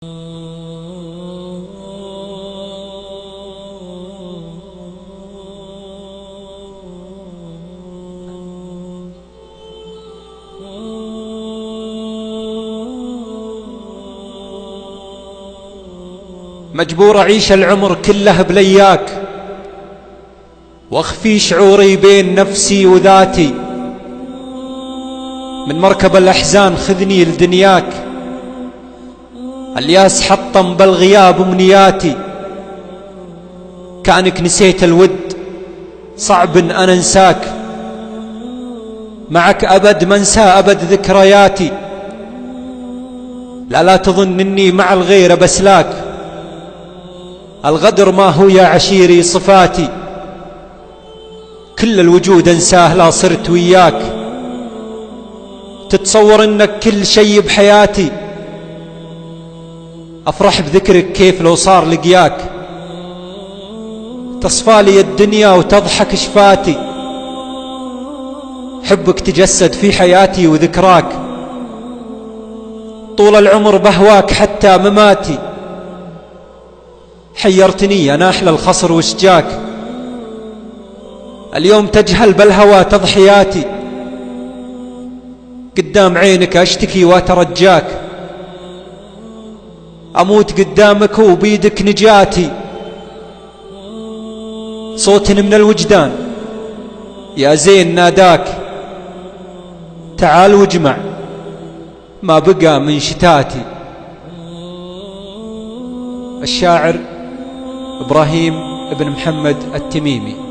مجبور أعيش العمر كله بلياك، واخفي شعوري بين نفسي وذاتي. من مركب الأحزان خذني لدنياك، الياس حطم بالغياب أمنياتي. كأنك نسيت الود، صعب أن أنا انساك، معك أبد ما انسى أبد ذكرياتي. لا تظن أني مع الغير بسلاك، الغدر ما هو يا عشيري صفاتي. كل الوجود انساه لا صرت وياك، تتصور انك كل شيء بحياتي. افرح بذكرك كيف لو صار لقياك، تصفى لي الدنيا وتضحك شفاتي. حبك تجسد في حياتي وذكراك، طول العمر بهواك حتى مماتي. حيرتني أنا أحلى الخصر وشجاك، اليوم تجهل بالهوى تضحياتي. قدام عينك أشتكي وأترجاك، أموت قدامك وبيدك نجاتي. صوت من الوجدان يا زين ناداك، تعال واجمع ما بقى من شتاتي. الشاعر إبراهيم بن محمد التميمي.